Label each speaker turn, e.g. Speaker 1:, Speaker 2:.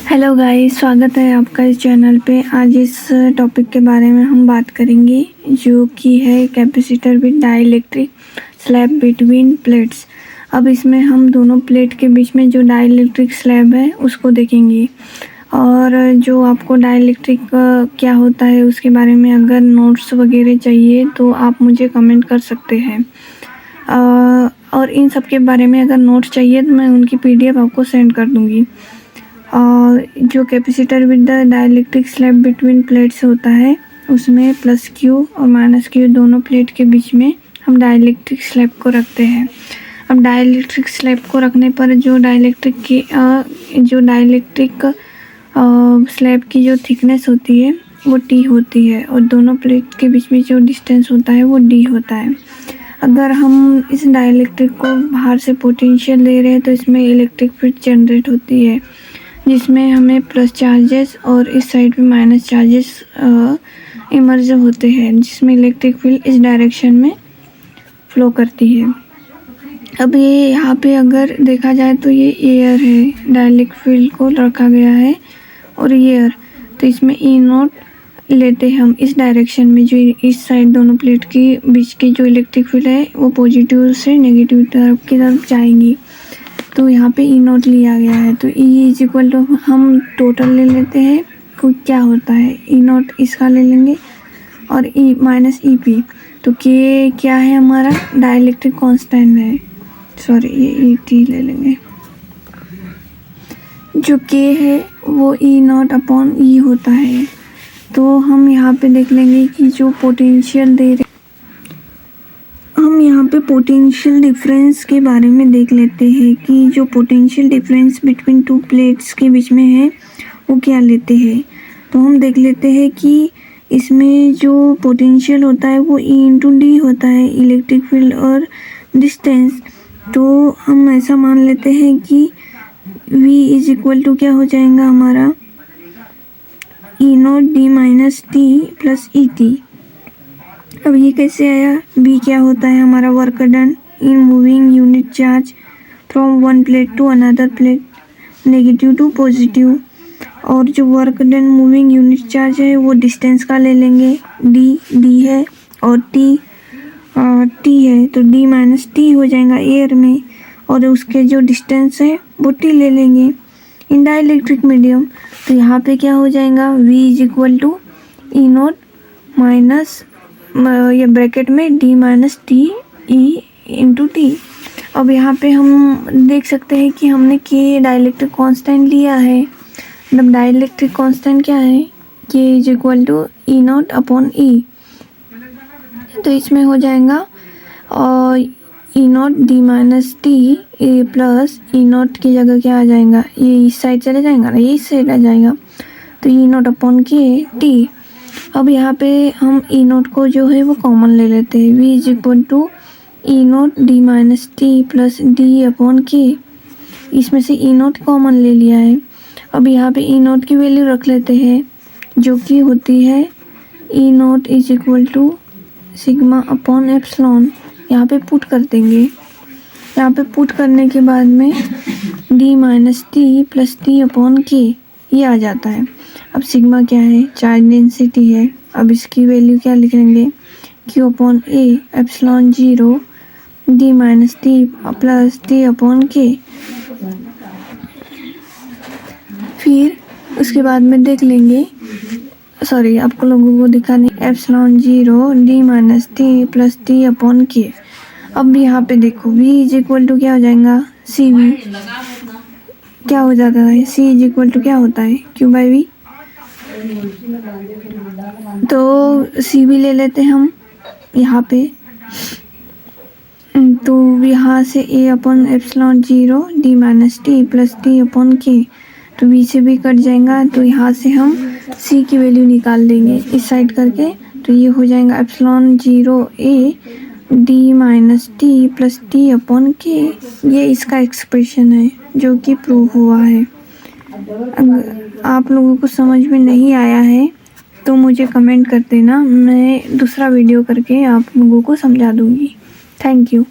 Speaker 1: Hello guys, स्वागत है आपका इस चैनल पे। आज इस टॉपिक के बारे में हम बात करेंगे जो कि है capacitor with dielectric slab between plates. अब इसमें हम दोनों प्लेट के बीच में जो डाइलेक्ट्रिक स्लैब है उसको देखेंगे, और जो आपको डाइलेक्ट्रिक क्या होता है उसके बारे में अगर नोट्स वगैरह चाहिए तो आप मुझे कमेंट कर सकते हैं। और इन सब के बारे में अगर नोट्स चाहिए तो मैं उनकी PDF आपको सेंड कर दूँगी। जो capacitor with the dielectric slab between plates होता है उसमें प्लस Q और माइनस Q दोनों प्लेट के बीच में हम डाइलेक्ट्रिक स्लैब को रखते हैं। अब डाइलेक्ट्रिक स्लैब को रखने पर जो डाइलेक्ट्रिक स्लैब की जो थिकनेस होती है वो T होती है, और दोनों प्लेट के बीच में जो डिस्टेंस होता है वो D होता है। अगर हम इस डाइलेक्ट्रिक को बाहर से पोटेंशियल ले रहे हैं तो इसमें इलेक्ट्रिक फील्ड जनरेट होती है, जिसमें हमें प्लस चार्जेस और इस साइड पे माइनस चार्जेस इमर्ज होते हैं, जिसमें इलेक्ट्रिक फील्ड इस डायरेक्शन में फ्लो करती है। अब ये यहाँ पे अगर देखा जाए तो ये एयर है, डाइलेक्ट्रिक फील्ड को रखा गया है और एयर, तो इसमें E0 लेते हैं हम इस डायरेक्शन में। जो इस साइड दोनों प्लेट के बीच की जो इलेक्ट्रिक फील्ड है वो पॉजिटिव से नेगेटिव की तरफ जाएंगी, तो यहाँ पे E0 लिया गया है। तो E = हम टोटल ले लेते हैं तो क्या होता है E0 इसका ले लेंगे और E - EP, तो K क्या है हमारा डाइलेक्ट्रिक कांस्टेंट है, सॉरी ये ET ले लेंगे। जो K है वो E0/E होता है। तो हम यहाँ पे देख लेंगे कि जो पोटेंशियल दे रहे, हम यहाँ पे पोटेंशियल डिफरेंस के बारे में देख लेते हैं कि जो potential difference between two plates के बीच में है वो क्या लेते हैं। तो हम देख लेते हैं कि इसमें जो पोटेंशियल होता है वो E/D होता है, इलेक्ट्रिक फील्ड और डिस्टेंस। तो हम ऐसा मान लेते हैं कि V = क्या हो जाएगा हमारा E0 D - T + ET। अब ये कैसे आया, B क्या होता है हमारा work done in moving unit charge from one plate to another plate, negative to positive. और जो work done moving unit charge है वो डिस्टेंस का ले लेंगे, D है और T है, तो D - T हो जाएगा एयर में, और उसके जो डिस्टेंस है वो T ले लेंगे इन डाइलेक्ट्रिक मीडियम। तो यहाँ पे क्या हो जाएगा V = E0 माइनस ये ब्रैकेट में D - T E/T। अब यहाँ पे हम देख सकते हैं कि हमने K डाइलेक्ट्रिक कांस्टेंट लिया है। मतलब डाइलेक्ट्रिक कांस्टेंट क्या है, K = E0/E। तो इसमें हो जाएगा और E0 D - T plus E0 की जगह क्या आ जाएगा, ये इस साइड चले जाएगा ना, ये इस साइड आ जाएगा, तो E0/K T। अब यहाँ पे हम E0 को जो है वो कॉमन ले लेते हैं, V = E0 D - T plus D/K। इसमें से E0 कॉमन ले लिया है। अब यहाँ पे E0 की वैल्यू रख लेते हैं जो कि होती है E0 = σ/ε। यहाँ पे पुट कर देंगे। यहाँ पे पुट करने के बाद में D - T प्लस T/K ये आ जाता है। अब सिग्मा क्या है, चार्ज डेंसिटी है। अब इसकी वैल्यू क्या लिख लेंगे, Q/A ε0 D - T plus T/K। फिर उसके बाद में देख लेंगे, सॉरी आपको लोगों को दिखाने, ε0 D - T प्लस T/K। अब यहाँ पे देखो V = क्या हो जाएगा, CV क्या हो जाता है, C = क्या होता है Q/V। तो CV ले लेते हैं हम यहाँ पे, तो यहाँ से A/ε0 D - T plus T/K, तो V से भी कट जाएगा, तो यहाँ से हम C की वैल्यू निकाल देंगे इस साइड करके, तो ये हो जाएगा ε0A D - T plus T/K। ये इसका एक्सप्रेशन है जो कि प्रूव हुआ है। अगर आप लोगों को समझ में नहीं आया है तो मुझे कमेंट कर देना, मैं दूसरा वीडियो करके आप लोगों को समझा दूँगी। Thank you.